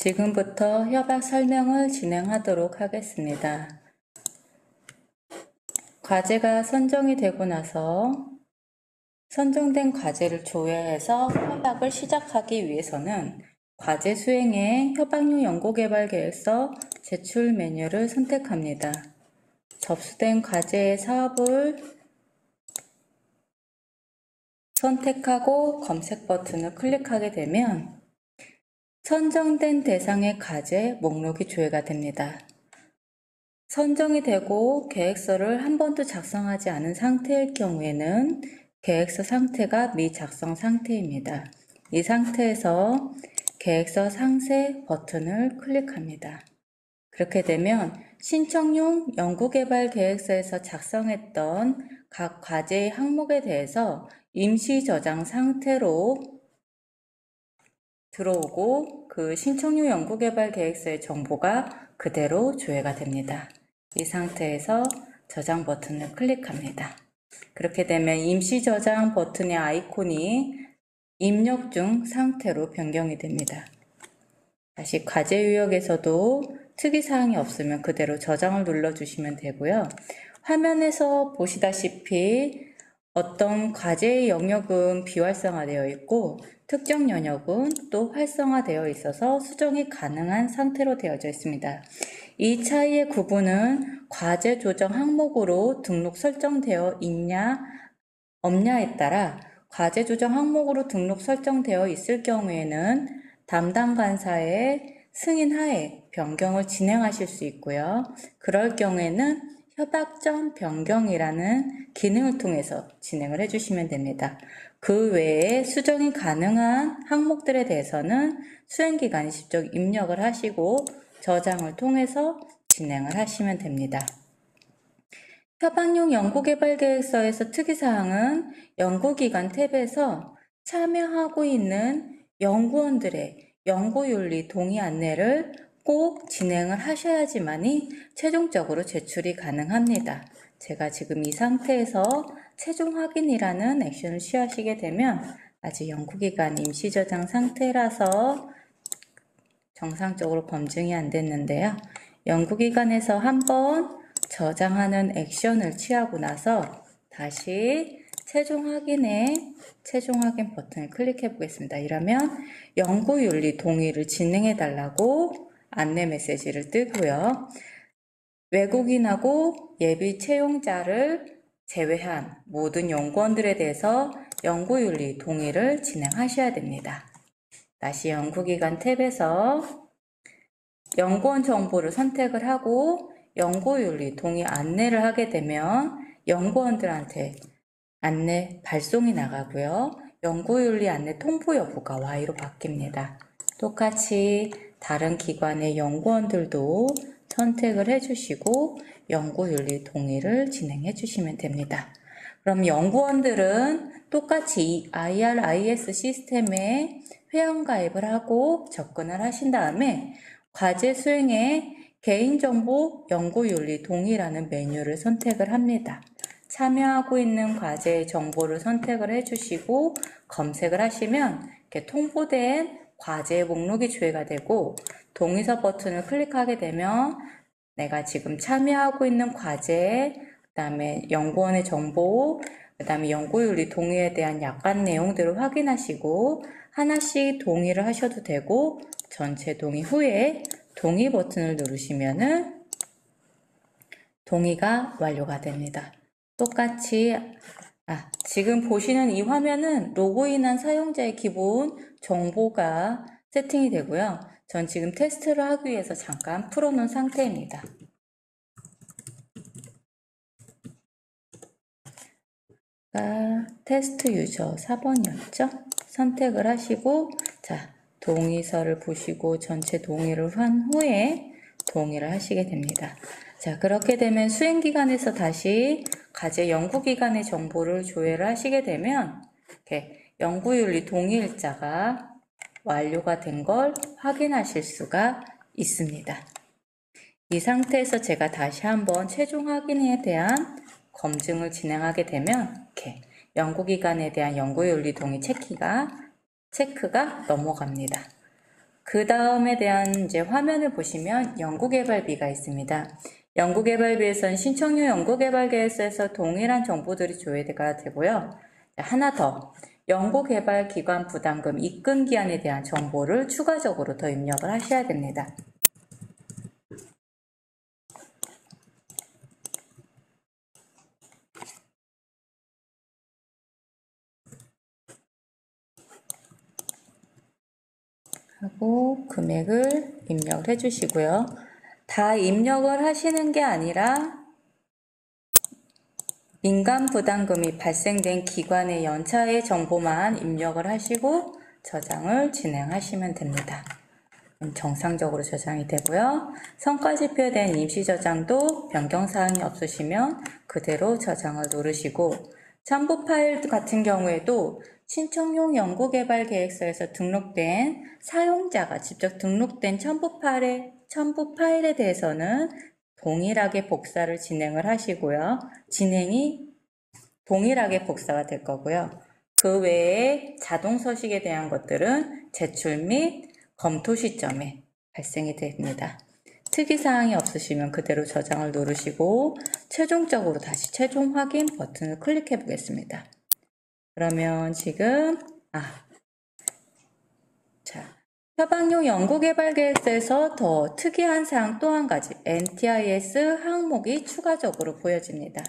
지금부터 협약 설명을 진행하도록 하겠습니다. 과제가 선정이 되고 나서 선정된 과제를 조회해서 협약을 시작하기 위해서는 과제 수행에 협약용 연구개발 계획서 제출 메뉴를 선택합니다. 접수된 과제의 사업을 선택하고 검색 버튼을 클릭하게 되면 선정된 대상의 과제 목록이 조회가 됩니다. 선정이 되고 계획서를 한 번도 작성하지 않은 상태일 경우에는 계획서 상태가 미작성 상태입니다. 이 상태에서 계획서 상세 버튼을 클릭합니다. 그렇게 되면 신청용 연구개발 계획서에서 작성했던 각 과제의 항목에 대해서 임시 저장 상태로 들어오고 그 신청용 연구개발 계획서의 정보가 그대로 조회가 됩니다. 이 상태에서 저장 버튼을 클릭합니다. 그렇게 되면 임시 저장 버튼의 아이콘이 입력 중 상태로 변경이 됩니다. 다시 과제 유형에서도 특이사항이 없으면 그대로 저장을 눌러주시면 되고요. 화면에서 보시다시피 어떤 과제의 영역은 비활성화되어 있고 특정 영역은 또 활성화되어 있어서 수정이 가능한 상태로 되어져 있습니다. 이 차이의 구분은 과제 조정 항목으로 등록 설정되어 있냐 없냐에 따라 과제 조정 항목으로 등록 설정되어 있을 경우에는 담당 간사의 승인하에 변경을 진행하실 수 있고요. 그럴 경우에는 협약점 변경이라는 기능을 통해서 진행을 해주시면 됩니다. 그 외에 수정이 가능한 항목들에 대해서는 수행기관이 직접 입력을 하시고 저장을 통해서 진행을 하시면 됩니다. 협약용 연구개발계획서에서 특이사항은 연구기관 탭에서 참여하고 있는 연구원들의 연구윤리 동의 안내를 꼭 진행을 하셔야지만이 최종적으로 제출이 가능합니다. 제가 지금 이 상태에서 최종 확인이라는 액션을 취하시게 되면 아직 연구기관 임시저장 상태라서 정상적으로 검증이 안 됐는데요. 연구기관에서 한번 저장하는 액션을 취하고 나서 다시 최종 확인 버튼을 클릭해 보겠습니다. 이러면 연구윤리 동의를 진행해 달라고 안내 메시지를 뜨고요. 외국인하고 예비 채용자를 제외한 모든 연구원들에 대해서 연구윤리 동의를 진행하셔야 됩니다. 다시 연구기관 탭에서 연구원 정보를 선택을 하고 연구윤리 동의 안내를 하게 되면 연구원들한테 안내 발송이 나가고요. 연구윤리 안내 통보 여부가 Y로 바뀝니다. 똑같이 다른 기관의 연구원들도 선택을 해주시고 연구윤리 동의를 진행해 주시면 됩니다. 그럼 연구원들은 똑같이 이 IRIS 시스템에 회원가입을 하고 접근을 하신 다음에 과제 수행에 개인정보 연구윤리 동의라는 메뉴를 선택을 합니다. 참여하고 있는 과제의 정보를 선택을 해주시고 검색을 하시면 이렇게 통보된 과제의 목록이 조회가 되고 동의서 버튼을 클릭하게 되면 내가 지금 참여하고 있는 과제, 그 다음에 연구원의 정보, 그 다음에 연구윤리 동의에 대한 약관 내용들을 확인하시고 하나씩 동의를 하셔도 되고 전체 동의 후에 동의 버튼을 누르시면은 동의가 완료가 됩니다. 똑같이 지금 보시는 이 화면은 로그인한 사용자의 기본 정보가 세팅이 되고요. 전 지금 테스트를 하기 위해서 잠깐 풀어놓은 상태입니다. 테스트 유저 4번이었죠? 선택을 하시고 동의서를 보시고 전체 동의를 한 후에 동의를 하시게 됩니다. 그렇게 되면 수행기관에서 다시 과제 연구기관의 정보를 조회를 하시게 되면 이렇게 연구윤리 동의일자가 완료가 된 걸 확인하실 수가 있습니다. 이 상태에서 제가 다시 한번 최종 확인에 대한 검증을 진행하게 되면 이렇게 연구기관에 대한 연구윤리 동의 체크가 넘어갑니다. 그 다음에 대한 이제 화면을 보시면 연구개발비가 있습니다. 연구개발비에서는 신청료 연구개발계획서에서 동일한 정보들이 조회가 되고요. 하나 더, 연구개발기관 부담금 입금기한에 대한 정보를 추가적으로 더 입력을 하셔야 됩니다. 하고 금액을 입력을 해주시고요. 다 입력을 하시는 게 아니라 민간부담금이 발생된 기관의 연차의 정보만 입력을 하시고 저장을 진행하시면 됩니다. 정상적으로 저장이 되고요. 성과지표에 대한 임시저장도 변경사항이 없으시면 그대로 저장을 누르시고, 첨부 파일 같은 경우에도 신청용 연구개발계획서에서 등록된 사용자가 직접 등록된 첨부 파일에 대해서는 동일하게 복사를 진행을 하시고요. 진행이 동일하게 복사가 될 거고요. 그 외에 자동 서식에 대한 것들은 제출 및 검토 시점에 발생이 됩니다. 특이사항이 없으시면 그대로 저장을 누르시고 최종적으로 다시 최종 확인 버튼을 클릭해 보겠습니다. 그러면 지금 협약용 연구개발계획서에서 더 특이한 사항 또 한 가지, NTIS 항목이 추가적으로 보여집니다.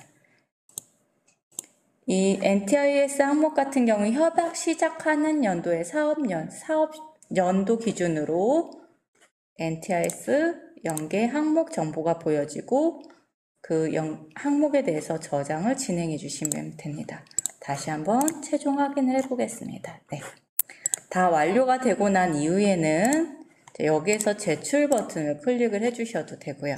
이 NTIS 항목 같은 경우 협약 시작하는 연도의 사업연도 기준으로 NTIS 연계 항목 정보가 보여지고 그 항목에 대해서 저장을 진행해 주시면 됩니다. 다시 한번 최종 확인을 해 보겠습니다. 네. 다 완료가 되고 난 이후에는 여기에서 제출 버튼을 클릭을 해 주셔도 되고요.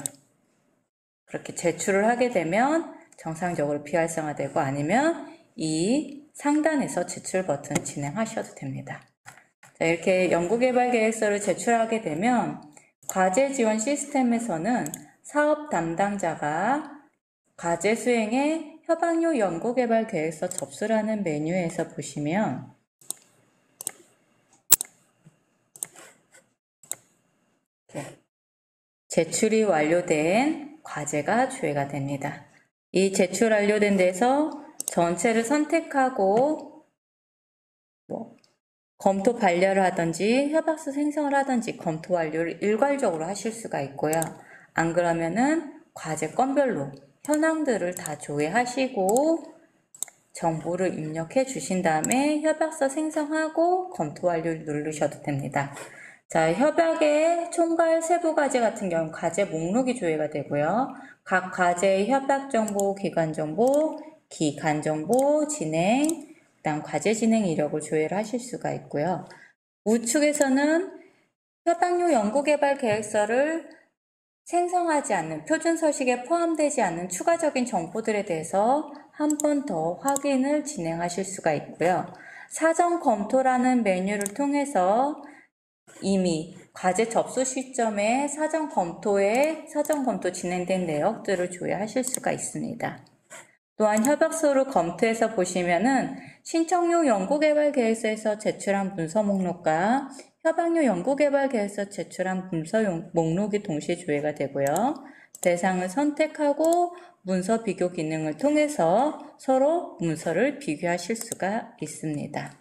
그렇게 제출을 하게 되면 정상적으로 비활성화되고, 아니면 이 상단에서 제출 버튼 진행하셔도 됩니다. 자, 이렇게 연구개발계획서를 제출하게 되면 과제 지원 시스템에서는 사업 담당자가 과제 수행에 협약용 연구개발계획서 접수라는 메뉴에서 보시면 제출이 완료된 과제가 조회가 됩니다. 이 제출 완료된 데서 전체를 선택하고 검토 반려를 하든지 협약서 생성을 하든지 검토 완료를 일괄적으로 하실 수가 있고요. 안 그러면은 과제 건별로 현황들을 다 조회하시고 정보를 입력해 주신 다음에 협약서 생성하고 검토 완료를 누르셔도 됩니다. 자, 협약의 총괄 세부 과제 같은 경우 과제 목록이 조회가 되고요. 각 과제의 협약 정보, 기간 정보, 기간 정보, 진행, 그다음 과제 진행 이력을 조회를 하실 수가 있고요. 우측에서는 협약용 연구개발 계획서를 생성하지 않는, 표준 서식에 포함되지 않는 추가적인 정보들에 대해서 한 번 더 확인을 진행하실 수가 있고요. 사전 검토라는 메뉴를 통해서 이미 과제 접수 시점에 사전 검토 진행된 내역들을 조회하실 수가 있습니다. 또한 협약서를 검토해서 보시면은 신청용 연구개발계획서에서 제출한 문서 목록과 협약용 연구개발계획서 제출한 문서 목록이 동시에 조회가 되고요. 대상을 선택하고 문서 비교 기능을 통해서 서로 문서를 비교하실 수가 있습니다.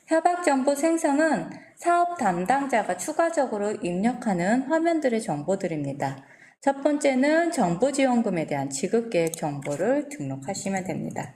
협약 정보 생성은 사업 담당자가 추가적으로 입력하는 화면들의 정보들입니다. 첫 번째는 정부지원금에 대한 지급계획 정보를 등록하시면 됩니다.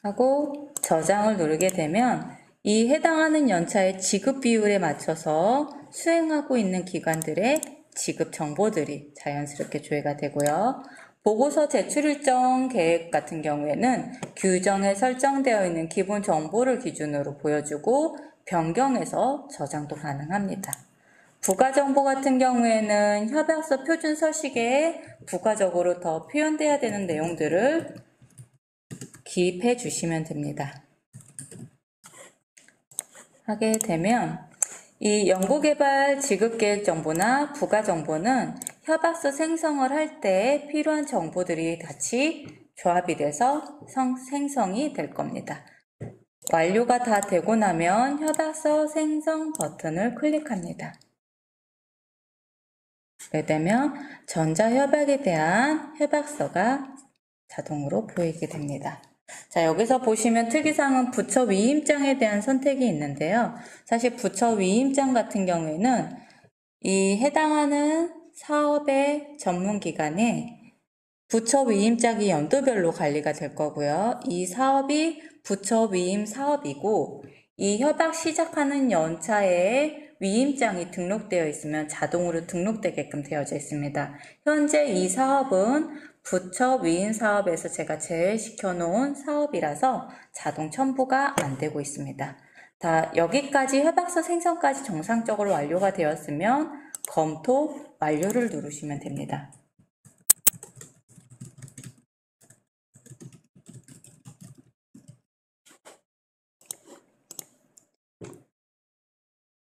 하고 저장을 누르게 되면 이 해당하는 연차의 지급 비율에 맞춰서 수행하고 있는 기관들의 지급 정보들이 자연스럽게 조회가 되고요. 보고서 제출 일정 계획 같은 경우에는 규정에 설정되어 있는 기본 정보를 기준으로 보여주고 변경해서 저장도 가능합니다. 부가정보 같은 경우에는 협약서 표준 서식에 부가적으로 더 표현돼야 되는 내용들을 기입해 주시면 됩니다. 하게 되면 이 연구개발 지급계획 정보나 부가정보는 협약서 생성을 할 때 필요한 정보들이 같이 조합이 돼서 생성이 될 겁니다. 완료가 다 되고 나면 협약서 생성 버튼을 클릭합니다. 그렇게 되면 전자협약에 대한 협약서가 자동으로 보이게 됩니다. 자, 여기서 보시면 특이사항은 부처 위임장에 대한 선택이 있는데요. 사실 부처 위임장 같은 경우에는 이 해당하는 사업의 전문기관에 부처 위임장이 연도별로 관리가 될 거고요. 이 사업이 부처 위임 사업이고 이 협약 시작하는 연차에 위임장이 등록되어 있으면 자동으로 등록되게끔 되어져 있습니다. 현재 이 사업은 부처 위임 사업에서 제가 제외시켜 놓은 사업이라서 자동 첨부가 안 되고 있습니다. 다 여기까지 협약서 생성까지 정상적으로 완료가 되었으면 검토 완료를 누르시면 됩니다.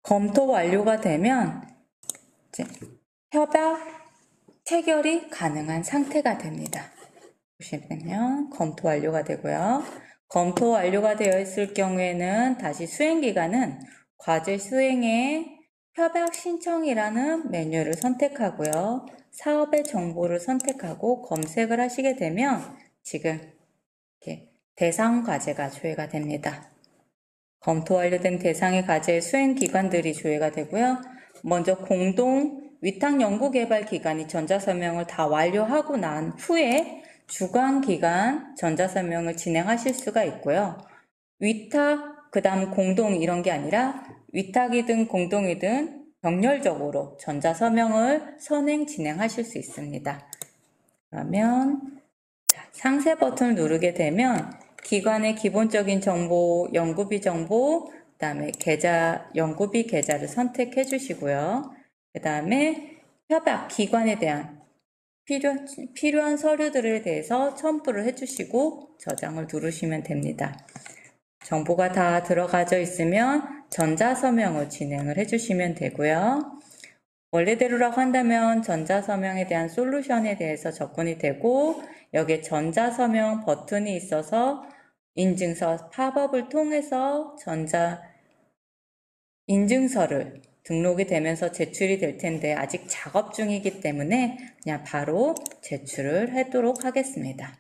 검토 완료가 되면 이제 협약 체결이 가능한 상태가 됩니다. 보시면 검토 완료가 되고요. 검토 완료가 되어 있을 경우에는 다시 수행기간은 과제 수행에 협약 신청이라는 메뉴를 선택하고요. 사업의 정보를 선택하고 검색을 하시게 되면 지금 이렇게 대상 과제가 조회가 됩니다. 검토 완료된 대상의 과제 수행기관들이 조회가 되고요. 먼저 공동 위탁연구개발기관이 전자서명을 다 완료하고 난 후에 주관기관 전자서명을 진행하실 수가 있고요. 위탁, 그 다음 공동 이런 게 아니라 위탁이든 공동이든 병렬적으로 전자서명을 선행 진행하실 수 있습니다. 그러면 상세 버튼을 누르게 되면 기관의 기본적인 정보, 연구비 정보, 그 다음에 계좌, 연구비 계좌를 선택해 주시고요. 그 다음에 협약, 기관에 대한 필요한 서류들에 대해서 첨부를 해주시고 저장을 누르시면 됩니다. 정보가 다 들어가져 있으면 전자서명을 진행을 해주시면 되고요. 원래대로라고 한다면 전자서명에 대한 솔루션에 대해서 접근이 되고 여기에 전자서명 버튼이 있어서 인증서 팝업을 통해서 전자 인증서를 등록이 되면서 제출이 될 텐데 아직 작업 중이기 때문에 그냥 바로 제출을 하도록 하겠습니다.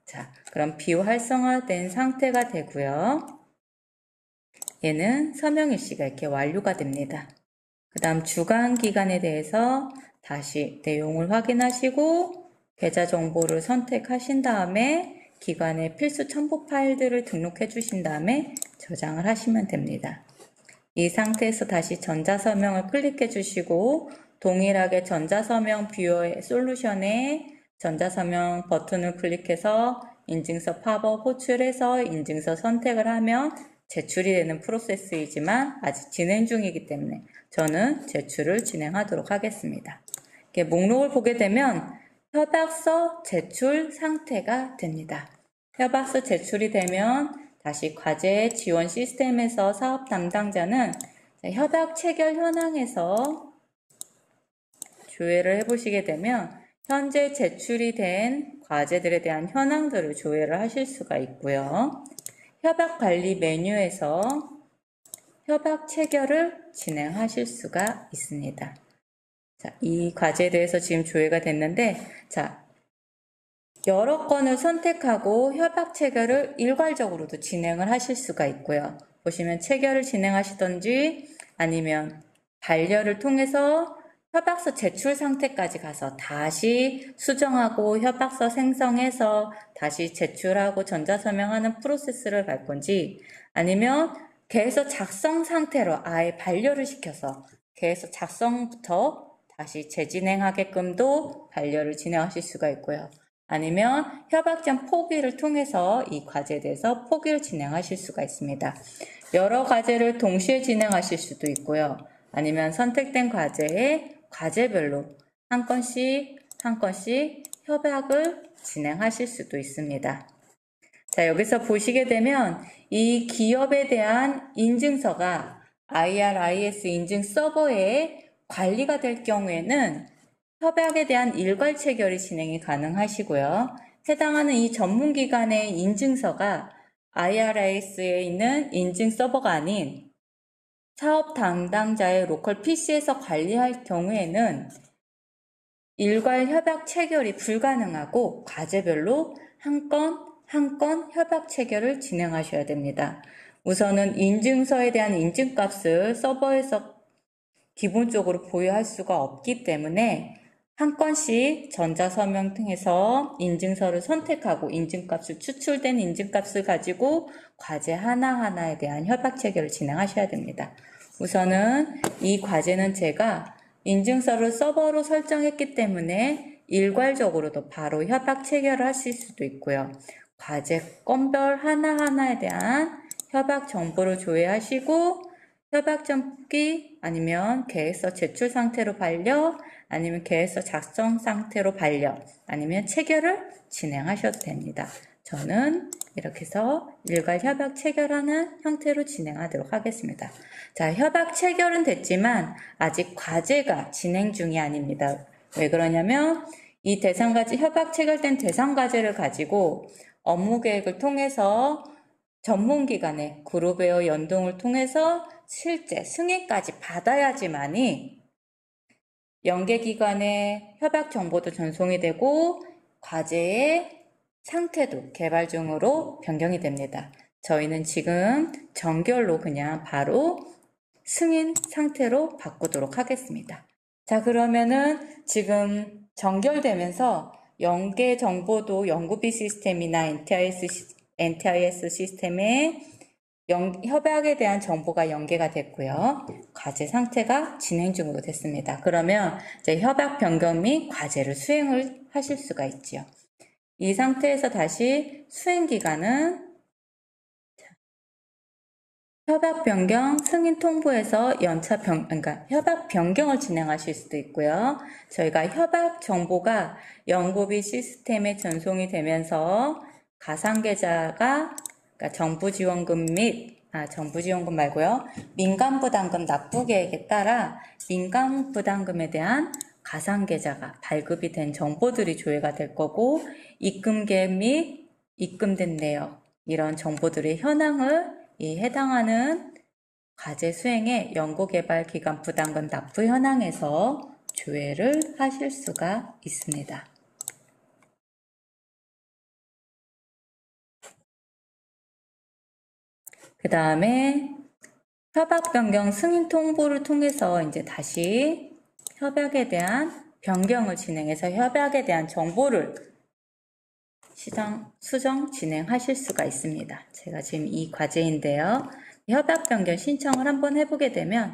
자, 그럼 비활성화된 상태가 되고요. 얘는 서명 일시가 이렇게 완료가 됩니다. 그 다음 주간 기간에 대해서 다시 내용을 확인하시고 계좌 정보를 선택하신 다음에 기관의 필수 첨부 파일들을 등록해 주신 다음에 저장을 하시면 됩니다. 이 상태에서 다시 전자서명을 클릭해 주시고 동일하게 전자서명 뷰어의 솔루션에 전자서명 버튼을 클릭해서 인증서 팝업 호출해서 인증서 선택을 하면 제출이 되는 프로세스이지만 아직 진행 중이기 때문에 저는 제출을 진행하도록 하겠습니다. 이렇게 목록을 보게 되면 협약서 제출 상태가 됩니다. 협약서 제출이 되면 다시 과제 지원 시스템에서 사업 담당자는 협약 체결 현황에서 조회를 해보시게 되면 현재 제출이 된 과제들에 대한 현황들을 조회를 하실 수가 있고요. 협약 관리 메뉴에서 협약 체결을 진행하실 수가 있습니다. 자, 이 과제에 대해서 지금 조회가 됐는데, 자, 여러 건을 선택하고 협약 체결을 일괄적으로도 진행을 하실 수가 있고요. 보시면 체결을 진행하시던지 아니면 반려를 통해서 협약서 제출 상태까지 가서 다시 수정하고 협약서 생성해서 다시 제출하고 전자서명하는 프로세스를 갈 건지 아니면 계속 작성 상태로 아예 반려를 시켜서 계속 작성부터 다시 재진행하게끔도 반려를 진행하실 수가 있고요. 아니면 협약전 포기를 통해서 이 과제에 대해서 포기를 진행하실 수가 있습니다. 여러 과제를 동시에 진행하실 수도 있고요. 아니면 선택된 과제에 과제별로 한 건씩 협약을 진행하실 수도 있습니다. 자, 여기서 보시게 되면 이 기업에 대한 인증서가 IRIS 인증 서버에 관리가 될 경우에는 협약에 대한 일괄 체결이 진행이 가능하시고요. 해당하는 이 전문기관의 인증서가 IRIS에 있는 인증 서버가 아닌 사업 담당자의 로컬 PC에서 관리할 경우에는 일괄 협약 체결이 불가능하고 과제별로 한 건 협약 체결을 진행하셔야 됩니다. 우선은 인증서에 대한 인증값을 서버에서 기본적으로 보유할 수가 없기 때문에 한 건씩 전자서명 통해서 인증서를 선택하고 인증값을 추출된 인증값을 가지고 과제 하나하나에 대한 협약 체결을 진행하셔야 됩니다. 우선은 이 과제는 제가 인증서를 서버로 설정했기 때문에 일괄적으로도 바로 협약 체결을 하실 수도 있고요. 과제 건별 하나하나에 대한 협약 정보를 조회하시고 협약전 뽑기 아니면 계획서 제출 상태로 반려 아니면 계획서 작성 상태로 반려 아니면 체결을 진행하셔도 됩니다. 저는 이렇게 해서 일괄 협약 체결하는 형태로 진행하도록 하겠습니다. 자, 협약 체결은 됐지만 아직 과제가 진행 중이 아닙니다. 왜 그러냐면 이 대상과제 협약 체결된 대상과제를 가지고 업무 계획을 통해서 전문기관의 그룹웨어 연동을 통해서 실제 승인까지 받아야지만이 연계기관의 협약 정보도 전송이 되고 과제의 상태도 개발 중으로 변경이 됩니다. 저희는 지금 정결로 그냥 바로 승인 상태로 바꾸도록 하겠습니다. 자, 그러면은 지금 정결되면서 연계 정보도 연구비 시스템이나 NTIS 시스템에 협약에 대한 정보가 연계가 됐고요. 과제 상태가 진행 중으로 됐습니다. 그러면 이제 협약 변경 및 과제를 수행을 하실 수가 있지요. 이 상태에서 다시 수행 기간은 협약 변경 승인 통보에서 그러니까 협약 변경을 진행하실 수도 있고요. 저희가 협약 정보가 연구비 시스템에 전송이 되면서 가상계좌가 그러니까 정부지원금 및 정부지원금 말고요. 민간부담금 납부 계획에 따라 민간부담금에 대한 가상계좌가 발급이 된 정보들이 조회가 될 거고 입금 계획 및 입금된 내역 이런 정보들의 현황을 이 해당하는 과제 수행의 연구개발 기간 부담금 납부 현황에서 조회를 하실 수가 있습니다. 그 다음에 협약 변경 승인 통보를 통해서 이제 다시 협약에 대한 변경을 진행해서 협약에 대한 정보를 수정 진행하실 수가 있습니다. 제가 지금 이 과제인데요. 협약 변경 신청을 한번 해보게 되면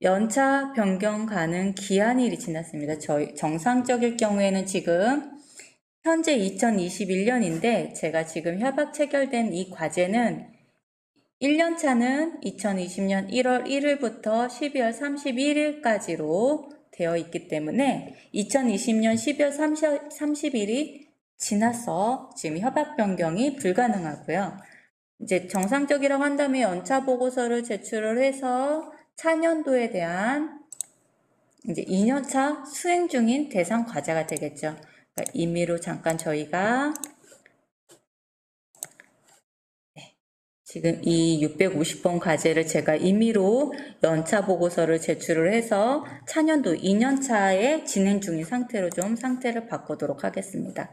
연차 변경 가능 기한일이 지났습니다. 정상적일 경우에는 지금 현재 2021년인데 제가 지금 협약 체결된 이 과제는 1년차는 2020년 1월 1일부터 12월 31일까지로 되어 있기 때문에 2020년 12월 30일이 지나서 지금 협약 변경이 불가능하고요. 이제 정상적이라고 한다면 연차 보고서를 제출을 해서 차년도에 대한 이제 2년차 수행 중인 대상 과제가 되겠죠. 그러니까 임의로 잠깐 저희가 지금 이 650번 과제를 제가 임의로 연차 보고서를 제출을 해서 차년도 2년차에 진행 중인 상태로 좀 상태를 바꾸도록 하겠습니다.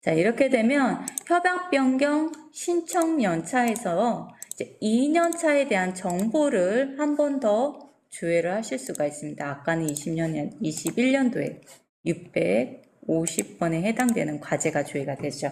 자, 이렇게 되면 협약 변경 신청 연차에서 이제 2년차에 대한 정보를 한 번 더 조회를 하실 수가 있습니다. 아까는 21년도에 650번에 해당되는 과제가 조회가 되죠.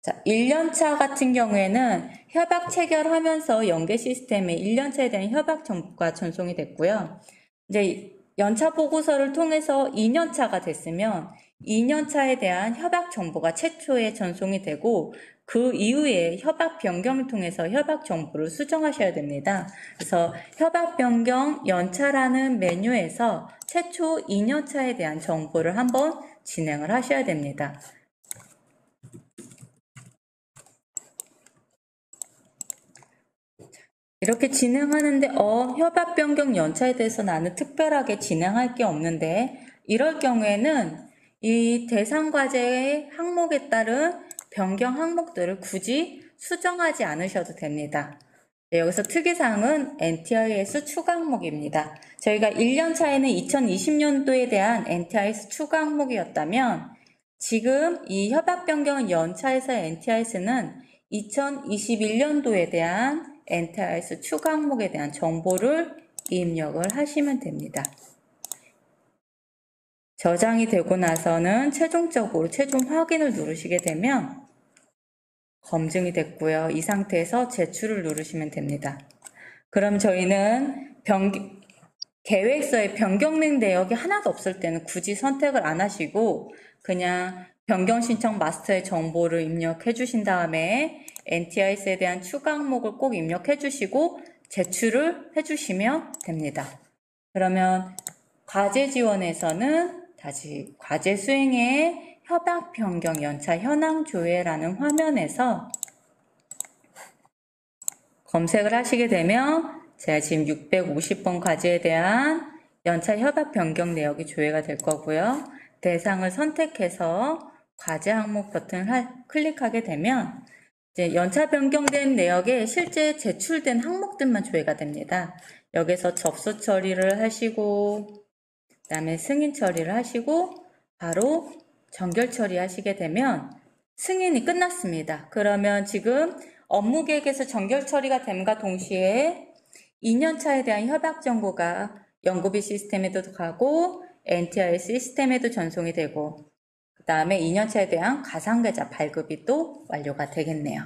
자, 1년차 같은 경우에는 협약 체결하면서 연계 시스템에 1년차에 대한 협약 정보가 전송이 됐고요. 이제 연차 보고서를 통해서 2년차가 됐으면 2년차에 대한 협약 정보가 최초에 전송이 되고 그 이후에 협약 변경을 통해서 협약 정보를 수정하셔야 됩니다. 그래서 협약 변경 연차라는 메뉴에서 최초 2년차에 대한 정보를 한번 진행을 하셔야 됩니다. 이렇게 진행하는데 협약 변경 연차에 대해서 나는 특별하게 진행할 게 없는데 이럴 경우에는 이 대상 과제의 항목에 따른 변경 항목들을 굳이 수정하지 않으셔도 됩니다. 네, 여기서 특이사항은 NTIS 추가 항목입니다. 저희가 1년 차에는 2020년도에 대한 NTIS 추가 항목이었다면 지금 이 협약 변경은 연차에서 NTIS는 2021년도에 대한 NTIS 추가 항목에 대한 정보를 입력을 하시면 됩니다. 저장이 되고 나서는 최종적으로 최종 확인을 누르시게 되면 검증이 됐고요. 이 상태에서 제출을 누르시면 됩니다. 그럼 저희는 계획서에 변경된 내역이 하나도 없을 때는 굳이 선택을 안 하시고 그냥 변경 신청 마스터의 정보를 입력해 주신 다음에 NTIS에 대한 추가 항목을 꼭 입력해 주시고 제출을 해 주시면 됩니다. 그러면 과제 지원에서는 다시 과제 수행의 협약 변경 연차 현황 조회라는 화면에서 검색을 하시게 되면 제가 지금 650번 과제에 대한 연차 협약 변경 내역이 조회가 될 거고요. 대상을 선택해서 과제 항목 버튼을 클릭하게 되면 이제 연차 변경된 내역에 실제 제출된 항목들만 조회가 됩니다. 여기서 접수 처리를 하시고 그다음에 승인 처리를 하시고 바로 정결 처리하시게 되면 승인이 끝났습니다. 그러면 지금 업무 계획에서 정결 처리가 됨과 동시에 2년차에 대한 협약 정보가 연구비 시스템에도 가고 NTIS 시스템에도 전송이 되고 그 다음에 2년차에 대한 가상계좌 발급이 또 완료가 되겠네요.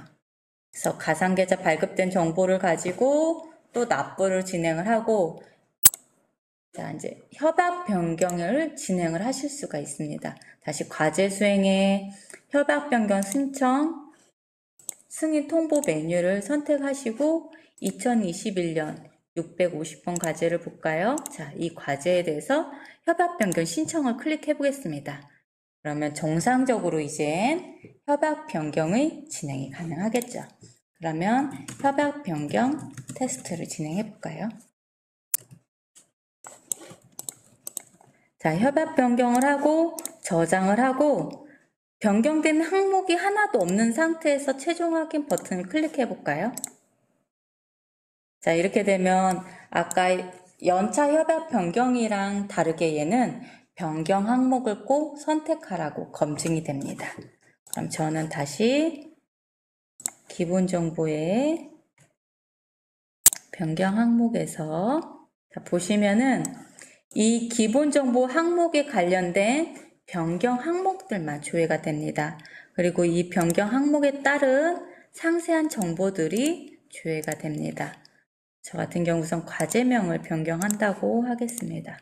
그래서 가상계좌 발급된 정보를 가지고 또 납부를 진행을 하고 자, 이제 협약 변경을 진행을 하실 수가 있습니다. 다시 과제 수행에 협약 변경 신청 승인 통보 메뉴를 선택하시고 2021년 650번 과제를 볼까요? 자, 이 과제에 대해서 협약 변경 신청을 클릭해 보겠습니다. 그러면 정상적으로 이제 협약 변경의 진행이 가능하겠죠. 그러면 협약 변경 테스트를 진행해 볼까요? 자, 협약 변경을 하고 저장을 하고 변경된 항목이 하나도 없는 상태에서 최종 확인 버튼을 클릭해 볼까요? 자, 이렇게 되면 아까 연차 협약 변경이랑 다르게 얘는 변경 항목을 꼭 선택하라고 검증이 됩니다. 그럼 저는 다시 기본 정보의 변경 항목에서 자, 보시면은 이 기본 정보 항목에 관련된 변경 항목들만 조회가 됩니다. 그리고 이 변경 항목에 따른 상세한 정보들이 조회가 됩니다. 저 같은 경우 우선 과제명을 변경한다고 하겠습니다.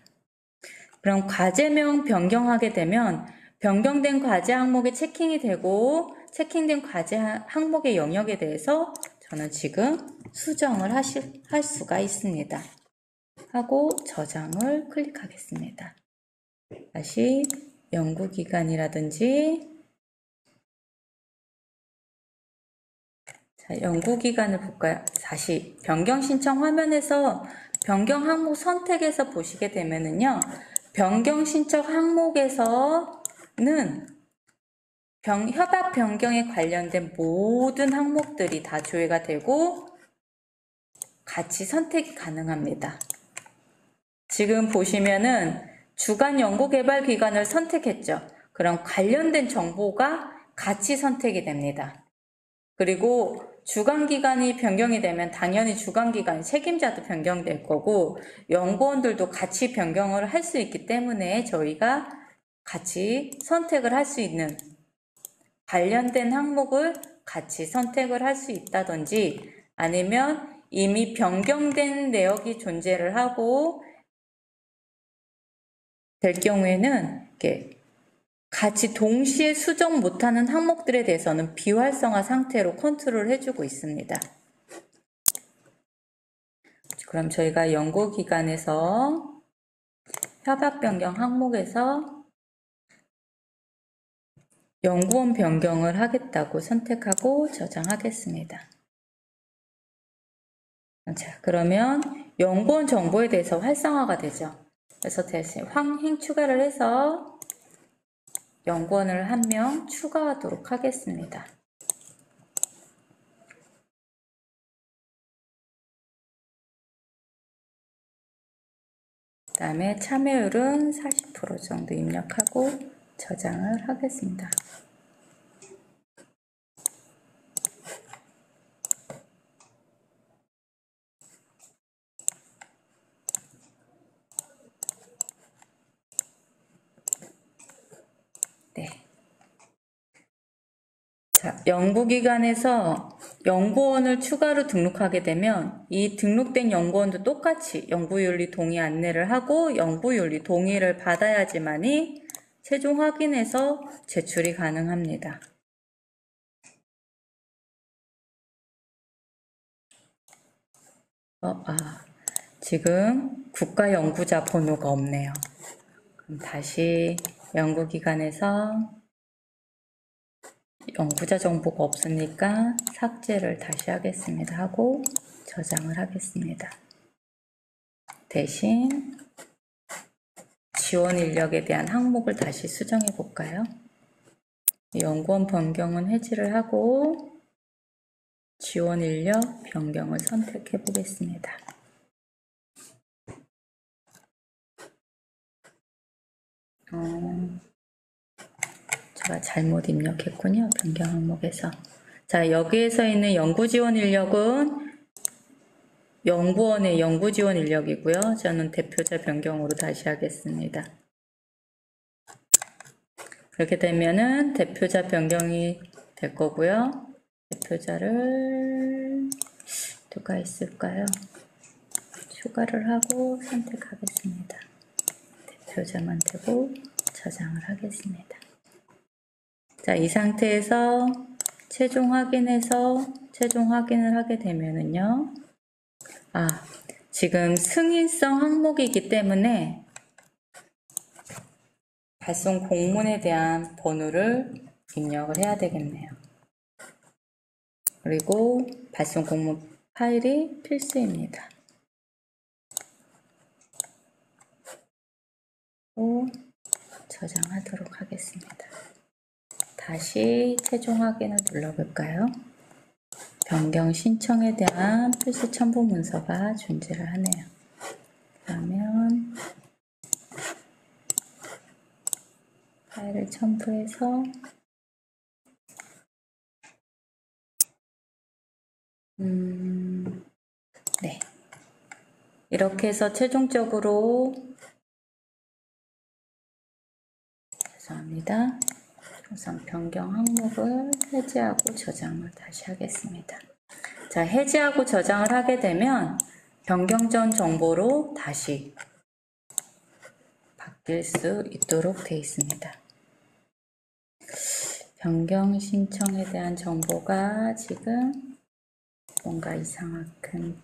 그럼 과제명 변경하게 되면 변경된 과제 항목에 체킹이 되고 체킹된 과제 항목의 영역에 대해서 저는 지금 수정을 할 수가 있습니다. 하고 저장을 클릭하겠습니다. 다시 연구기간이라든지 자, 연구기간을 볼까요? 다시 변경 신청 화면에서 변경 항목 선택에서 보시게 되면은요. 변경 신청 항목에서는 협약 변경에 관련된 모든 항목들이 다 조회가 되고 같이 선택이 가능합니다. 지금 보시면은 주간 연구개발 기간을 선택했죠. 그럼 관련된 정보가 같이 선택이 됩니다. 그리고 주간 기간이 변경이 되면 당연히 주간 기간 책임자도 변경될 거고 연구원들도 같이 변경을 할 수 있기 때문에 저희가 같이 선택을 할 수 있는 관련된 항목을 같이 선택을 할 수 있다든지 아니면 이미 변경된 내역이 존재를 하고 될 경우에는 이렇게 같이 동시에 수정 못하는 항목들에 대해서는 비활성화 상태로 컨트롤 해주고 있습니다. 그럼 저희가 연구기관에서 협약 변경 항목에서 연구원 변경을 하겠다고 선택하고 저장하겠습니다. 자, 그러면 연구원 정보에 대해서 활성화가 되죠. 그래서 대신 황행 추가를 해서 연구원을 한 명 추가하도록 하겠습니다. 그 다음에 참여율은 40% 정도 입력하고 저장을 하겠습니다. 네. 자, 연구기관에서 연구원을 추가로 등록하게 되면 이 등록된 연구원도 똑같이 연구윤리 동의 안내를 하고 연구윤리 동의를 받아야지만이 최종 확인해서 제출이 가능합니다. 지금 국가연구자 번호가 없네요. 그럼 다시 연구기관에서 연구자 정보가 없으니까 삭제를 다시 하겠습니다. 하고 저장을 하겠습니다. 대신 지원 인력에 대한 항목을 다시 수정해 볼까요? 연구원 변경은 해지를 하고 지원 인력 변경을 선택해 보겠습니다. 제가 잘못 입력했군요. 변경 항목에서. 자, 여기에서 있는 연구 지원 인력은 연구원의 연구 지원 인력이고요. 저는 대표자 변경으로 다시 하겠습니다. 그렇게 되면은 대표자 변경이 될 거고요. 대표자를 누가 있을까요? 추가를 하고 선택하겠습니다. 대표자 만들고 저장을 하겠습니다. 자, 이 상태에서 최종 확인을 하게 되면은요. 지금 승인성 항목이기 때문에 발송 공문에 대한 번호를 입력을 해야 되겠네요. 그리고 발송 공문 파일이 필수입니다. 또 저장하도록 하겠습니다. 다시 최종 확인을 눌러볼까요? 변경 신청에 대한 필수 첨부 문서가 존재를 하네요. 그러면 파일을 첨부해서 네, 이렇게 해서 최종적으로 죄송합니다. 우선 변경 항목을 해제하고 저장을 다시 하겠습니다. 자, 해제하고 저장을 하게 되면 변경 전 정보로 다시 바뀔 수 있도록 되어 있습니다. 변경 신청에 대한 정보가 지금 뭔가 이상하군.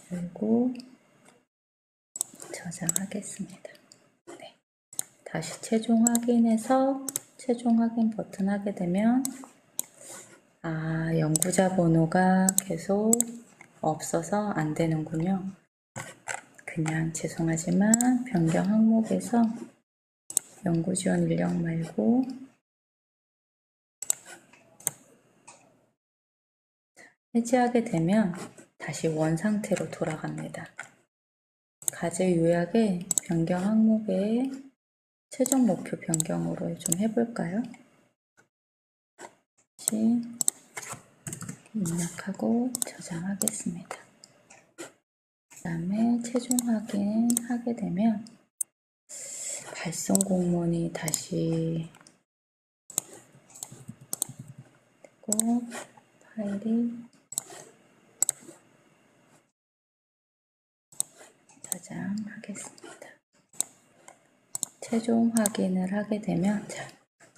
그리고 저장하겠습니다. 네. 다시 최종 확인해서 최종 확인 버튼 하게 되면 연구자 번호가 계속 없어서 안 되는군요. 그냥 죄송하지만 변경 항목에서 연구지원 인력 말고 해지하게 되면 다시 원 상태로 돌아갑니다. 과제 요약의 변경 항목에 최종 목표 변경으로 좀 해볼까요? 다시 입력하고 저장하겠습니다. 그 다음에 최종 확인하게 되면 발송 공문이 다시 되고 파일이 저장하겠습니다. 최종 확인을 하게 되면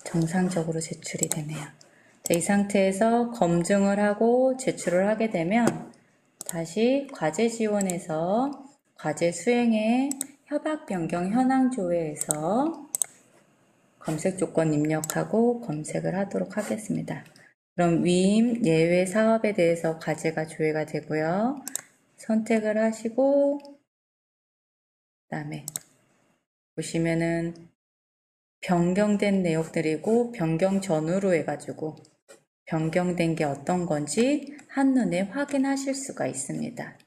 정상적으로 제출이 되네요. 자, 이 상태에서 검증을 하고 제출을 하게 되면 다시 과제 지원에서 과제 수행의 협약 변경 현황 조회에서 검색 조건 입력하고 검색을 하도록 하겠습니다. 그럼 위임 예외 사업에 대해서 과제가 조회가 되고요. 선택을 하시고 그다음에 보시면은 변경된 내용들이고 변경 전후로 해가지고 변경된 게 어떤 건지 한눈에 확인하실 수가 있습니다.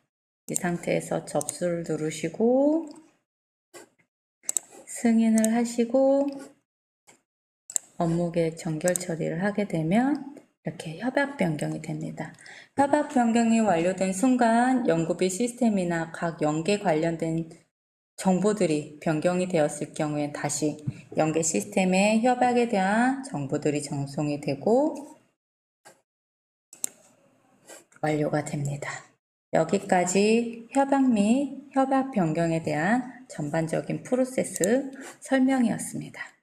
이 상태에서 접수를 누르시고 승인을 하시고 업무 계획 정결 처리를 하게 되면 이렇게 협약 변경이 됩니다. 협약 변경이 완료된 순간 연구비 시스템이나 각 연계 관련된 정보들이 변경이 되었을 경우엔 다시 연계 시스템에 협약에 대한 정보들이 전송이 되고 완료가 됩니다. 여기까지 협약 및 협약 변경에 대한 전반적인 프로세스 설명이었습니다.